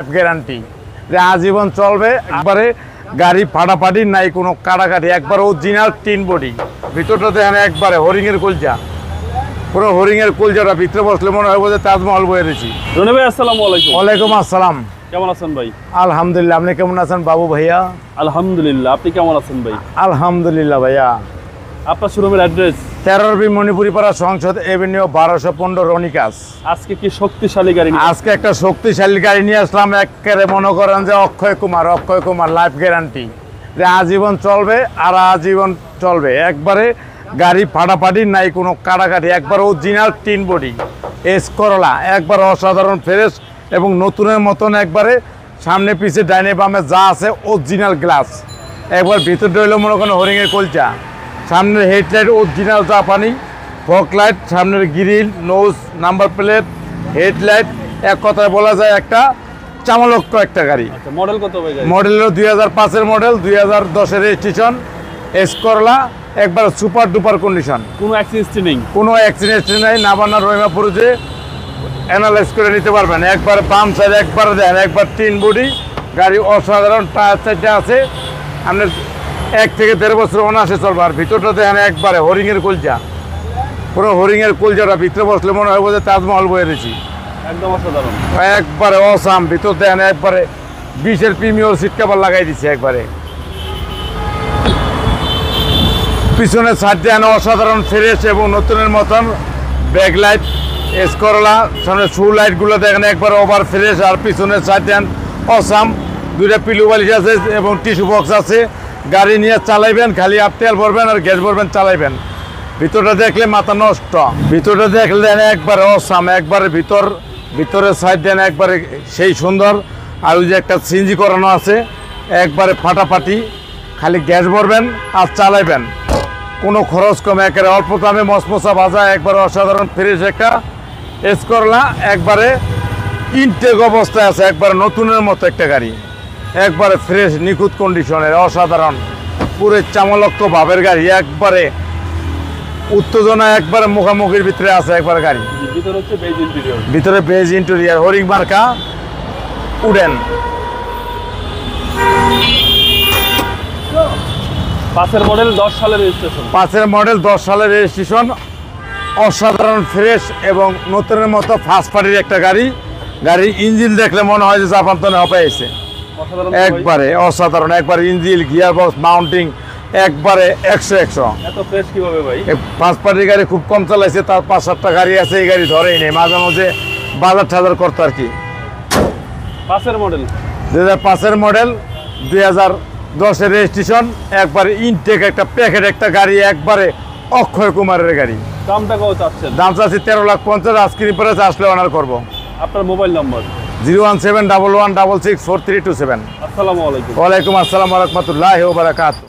Guarantee যে আজীবন চলবে। একবারে গাড়ি ফাটাফাটি নাই, কোনো কাটাকাটি, একবার অরিজিনাল টিন বডি। ভিতরটা দেখেন একবারে হরিংয়ের কলজা, পুরো হরিংয়ের কলজাটা ভিতরে বসলে মনে হয় যে তাজমহল বয়ে রয়েছি। রনি ভাই আসসালামু আলাইকুম। ওয়ালাইকুম আসসালাম। কেমন আছেন ভাই? আলহামদুলিল্লাহ, আপনি কেমন আছেন বাবু ভাইয়া? আলহামদুলিল্লাহ, আপনি কেমন আছেন ভাই? আলহামদুলিল্লাহ ভাইয়া। আপনার শোরুমের অ্যাড্রেস? 13 মণিপুরি পাড়া, সংসদ এভিনিউ, 1215 রনিকাস। আজকে কি শক্তিশালী গাড়ি? আজকে একটা শক্তিশালী গাড়ি নিয়ে আসলাম। একেবারে মনে করেন যে অক্ষয় কুমার লাইফ গ্যারান্টি, যে আজীবন চলবে আর আজীবন চলবে। একবারে গাড়ি ফাটাফাটি নাই, কোনো কাটাকাটি, একবার অরিজিনাল টিন বডি এস করলা, একবার অসাধারণ ফ্রেশ এবং নতুনের মতন। একবারে সামনে পিছে ডাইনে বামে যা আছে অরিজিনাল গ্লাস। একবার ভিতরটা হইলো মনে করেন হরিংয়ের কলচা। সামনের হেডলাইট অরিজিনাল জাপানি, ফগ লাইট, সামনের grille, nose, number plate, headlight, এক কথায় বলা যায় একটা চামলক্ষ একটা গাড়ি। মডেল কত ভাই? মডেল হলো 2005-এর মডেল, 2010-এর রেজিস্ট্রেশন, এস করলা, একবার সুপার ডুপার কন্ডিশন, কোনো অ্যাক্সিডেন্ট নেই, কোনো অ্যাক্সিডেন্ট নেই। নাবান্না রহিমাপুর যে অ্যানালাইজ করে নিতে পারবেন। একবার বাম সাইড একবার দেন, একবার টিন বডি গাড়ি, অসাধারণ টায়ার সাইডটা আছে। আপনার 1 থেকে 1.5 বছর অনায়াসে চলবে। আর ভিতরটা দেখেন একবারে হরিংয়ের কলজা, পুরো হরিংয়ের কলজাটা ভিতরে বসলে মনে হয় যে তাজমহল বয়ে রয়েছি। একদম অসাধারণ, একবারে অসাম। ভিতর দেখেন একবারে 20-এর প্রিমিয়ার সিট কভার লাগাই দিচ্ছে। একবারে পিছনের সাইড দেন অসাধারণ ফ্রেশ এবং নতুনের মতন। ব্যাক লাইট, এস করলা, সামনে শু লাইটগুলো দেখেন একবার ওভার ফ্রেশ। আর পিছনের সাইড দেন অসাম, 2টা পিলু বালিশ আছে এবং টিস্যু বক্স আছে। গাড়ি নিয়ে চালাইবেন, খালি আপ তেল ভরবেন আর গ্যাস ভরবেন, চালাইবেন। ভিতরটা দেখলে মাথা নষ্ট। ভিতরটা দেখলে দেন একবারে অসাম, একবারে ভিতরের সাইড দেন একবারে সেই সুন্দর। আর ওই যে একটা সিএনজি করানো আছে, একবারে ফাটাফাটি, খালি গ্যাস ভরবেন আর চালাইবেন, কোনো খরচ কমে। একেবারে অল্প দামে মশমশা ভাজা, একবারে অসাধারণ ফ্রেশ একটা এস করলা, একবারে ইনটেক অবস্থায় আছে, একবারে নতুনের মতো একটা গাড়ি, একবারে ফ্রেশ নিখুঁত কন্ডিশনের, অসাধারণ পুরো চামলক্ষ ভাবের গাড়ি। একবারে উত্তেজনা একবারে মুখামুখির ভিতরে আছে একবার গাড়ি। ভিতরে হচ্ছে বেজ ইন্টেরিয়র, ভিতরে বেজ ইন্টেরিয়র, হরিং মার্কা উডেন। 5-এর মডেল, 10 সালের রেজিস্ট্রেশন। 5-এর মডেল, 10 সালের রেজিস্ট্রেশন, অসাধারণ ফ্রেশ এবং নতুনের মতো ফার্স্ট পার্টির একটা গাড়ি। গাড়ির ইঞ্জিন দেখলে মনে হয় যে জাপান তো নেওয়া পেয়েছে। একবারে অসাধারণ, একবার ইঞ্জিন, গিয়ার বক্স, মাউন্টিং, একবারে 100 এত ফ্রেশ কিভাবে ভাই? ফার্স্ট পার্টির গাড়ি খুব কম চালাইছে, তার 5-7টা গাড়ি আছে, এই গাড়ি ধরেই নেই, মাঝে মাঝে বাজার ঠাজার করতো আর কি। 5-এর মডেল, 2005-এর মডেল, 2010-এর রেজিস্ট্রেশন, একবারে ইনটেক একটা প্যাকেট একটা গাড়ি, একবারে অক্ষয় কুমারের গাড়ি। দামটা কত চাচ্ছেন? দাম চাচ্ছি 13,50,000। আজকের পরে আসলে অনার করবো। আপনার মোবাইল নাম্বার? 01711664327। আসসালামু আলাইকুম। ওয়ালাইকুম আসসালাম ওয়া রাহমাতুল্লাহি ওয়া বারাকাতুহু।